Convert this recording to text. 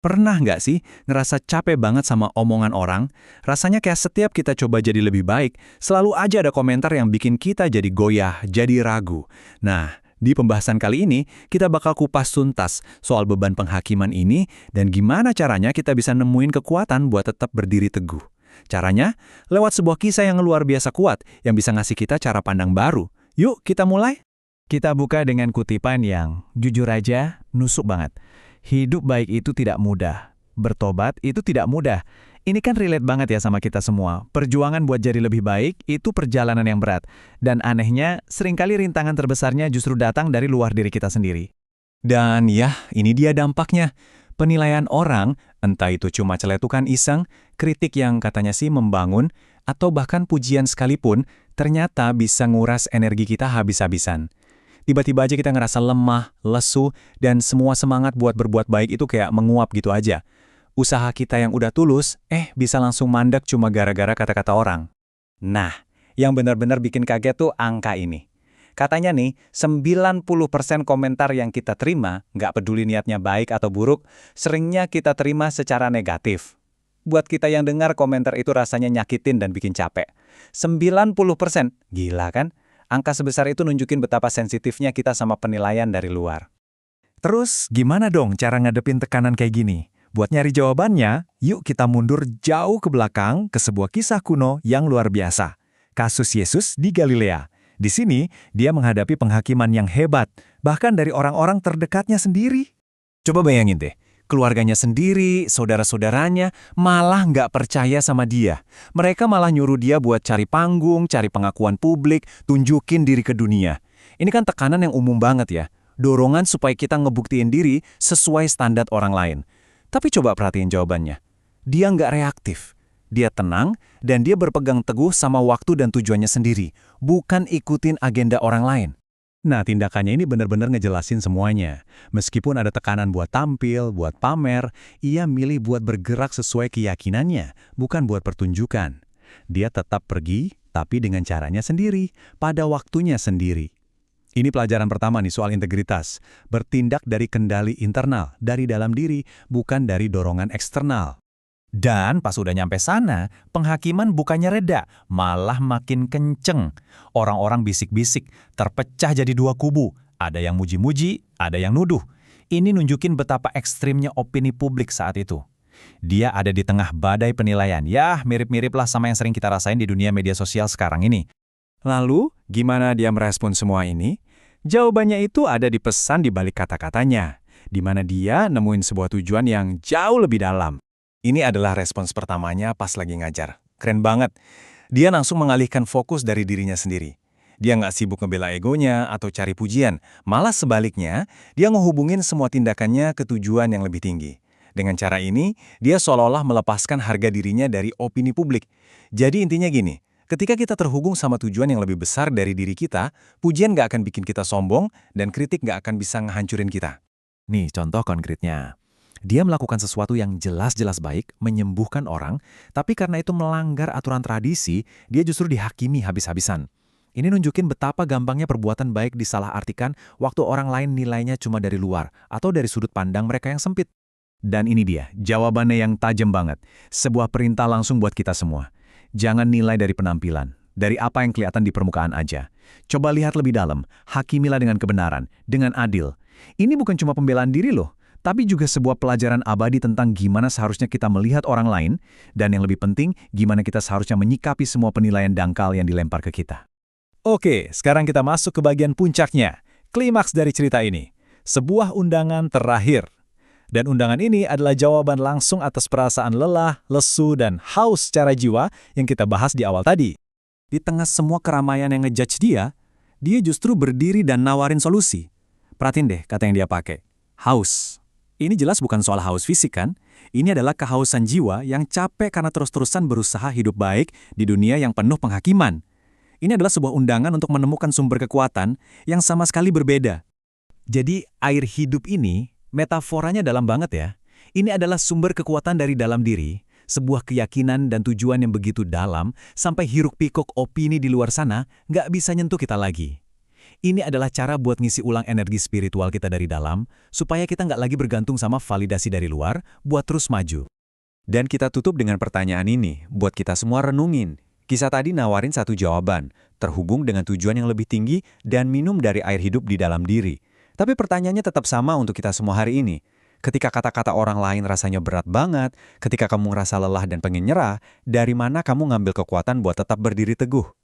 Pernah nggak sih ngerasa capek banget sama omongan orang? Rasanya kayak setiap kita coba jadi lebih baik, selalu aja ada komentar yang bikin kita jadi goyah, jadi ragu. Nah, di pembahasan kali ini, kita bakal kupas tuntas soal beban penghakiman ini dan gimana caranya kita bisa nemuin kekuatan buat tetap berdiri teguh. Caranya, lewat sebuah kisah yang luar biasa kuat, yang bisa ngasih kita cara pandang baru. Yuk, kita mulai? Kita buka dengan kutipan yang, jujur aja, nusuk banget. Hidup baik itu tidak mudah. Bertobat itu tidak mudah. Ini kan relate banget ya sama kita semua. Perjuangan buat jadi lebih baik itu perjalanan yang berat. Dan anehnya, seringkali rintangan terbesarnya justru datang dari luar diri kita sendiri. Dan ya, ini dia dampaknya. Penilaian orang, entah itu cuma celetukan iseng, kritik yang katanya sih membangun, atau bahkan pujian sekalipun, ternyata bisa nguras energi kita habis-habisan. Tiba-tiba aja kita ngerasa lemah, lesu, dan semua semangat buat berbuat baik itu kayak menguap gitu aja. Usaha kita yang udah tulus, bisa langsung mandek cuma gara-gara kata-kata orang. Nah, yang benar-benar bikin kaget tuh angka ini. Katanya nih, 90% komentar yang kita terima, nggak peduli niatnya baik atau buruk, seringnya kita terima secara negatif. Buat kita yang dengar komentar itu rasanya nyakitin dan bikin capek. 90%, gila kan? Angka sebesar itu nunjukin betapa sensitifnya kita sama penilaian dari luar. Terus, gimana dong cara ngadepin tekanan kayak gini? Buat nyari jawabannya, yuk kita mundur jauh ke belakang ke sebuah kisah kuno yang luar biasa. Kasus Yesus di Galilea. Di sini, dia menghadapi penghakiman yang hebat, bahkan dari orang-orang terdekatnya sendiri. Coba bayangin deh, keluarganya sendiri, saudara-saudaranya, malah nggak percaya sama dia. Mereka malah nyuruh dia buat cari panggung, cari pengakuan publik, tunjukin diri ke dunia. Ini kan tekanan yang umum banget ya. Dorongan supaya kita ngebuktiin diri sesuai standar orang lain. Tapi coba perhatiin jawabannya. Dia nggak reaktif. Dia tenang, dan dia berpegang teguh sama waktu dan tujuannya sendiri, bukan ikutin agenda orang lain. Nah, tindakannya ini benar-benar ngejelasin semuanya. Meskipun ada tekanan buat tampil, buat pamer, ia milih buat bergerak sesuai keyakinannya, bukan buat pertunjukan. Dia tetap pergi, tapi dengan caranya sendiri, pada waktunya sendiri. Ini pelajaran pertama nih soal integritas. Bertindak dari kendali internal, dari dalam diri, bukan dari dorongan eksternal. Dan pas udah nyampe sana, penghakiman bukannya reda, malah makin kenceng. Orang-orang bisik-bisik, terpecah jadi dua kubu. Ada yang muji-muji, ada yang nuduh. Ini nunjukin betapa ekstrimnya opini publik saat itu. Dia ada di tengah badai penilaian. Ya, mirip-mirip lah sama yang sering kita rasain di dunia media sosial sekarang ini. Lalu, gimana dia merespon semua ini? Jawabannya itu ada di pesan di balik kata-katanya, di mana dia nemuin sebuah tujuan yang jauh lebih dalam. Ini adalah respons pertamanya pas lagi ngajar. Keren banget. Dia langsung mengalihkan fokus dari dirinya sendiri. Dia nggak sibuk ngebela egonya atau cari pujian. Malah sebaliknya, dia ngehubungin semua tindakannya ke tujuan yang lebih tinggi. Dengan cara ini, dia seolah-olah melepaskan harga dirinya dari opini publik. Jadi intinya gini, ketika kita terhubung sama tujuan yang lebih besar dari diri kita, pujian nggak akan bikin kita sombong dan kritik nggak akan bisa ngehancurin kita. Nih contoh konkretnya. Dia melakukan sesuatu yang jelas-jelas baik, menyembuhkan orang, tapi karena itu melanggar aturan tradisi, dia justru dihakimi habis-habisan. Ini nunjukin betapa gampangnya perbuatan baik disalahartikan waktu orang lain nilainya cuma dari luar atau dari sudut pandang mereka yang sempit. Dan ini dia, jawabannya yang tajam banget. Sebuah perintah langsung buat kita semua. Jangan nilai dari penampilan, dari apa yang kelihatan di permukaan aja. Coba lihat lebih dalam, hakimilah dengan kebenaran, dengan adil. Ini bukan cuma pembelaan diri loh, tapi juga sebuah pelajaran abadi tentang gimana seharusnya kita melihat orang lain, dan yang lebih penting, gimana kita seharusnya menyikapi semua penilaian dangkal yang dilempar ke kita. Oke, sekarang kita masuk ke bagian puncaknya, klimaks dari cerita ini. Sebuah undangan terakhir. Dan undangan ini adalah jawaban langsung atas perasaan lelah, lesu, dan haus secara jiwa yang kita bahas di awal tadi. Di tengah semua keramaian yang ngejudge dia justru berdiri dan nawarin solusi. Perhatiin deh kata yang dia pakai, haus. Ini jelas bukan soal haus fisik kan? Ini adalah kehausan jiwa yang capek karena terus-terusan berusaha hidup baik di dunia yang penuh penghakiman. Ini adalah sebuah undangan untuk menemukan sumber kekuatan yang sama sekali berbeda. Jadi air hidup ini, metaforanya dalam banget ya. Ini adalah sumber kekuatan dari dalam diri, sebuah keyakinan dan tujuan yang begitu dalam, sampai hiruk-pikuk opini di luar sana nggak bisa nyentuh kita lagi. Ini adalah cara buat ngisi ulang energi spiritual kita dari dalam, supaya kita nggak lagi bergantung sama validasi dari luar buat terus maju. Dan kita tutup dengan pertanyaan ini, buat kita semua renungin. Kisah tadi nawarin satu jawaban, terhubung dengan tujuan yang lebih tinggi dan minum dari air hidup di dalam diri. Tapi pertanyaannya tetap sama untuk kita semua hari ini. Ketika kata-kata orang lain rasanya berat banget, ketika kamu ngerasa lelah dan pengen nyerah, dari mana kamu ngambil kekuatan buat tetap berdiri teguh?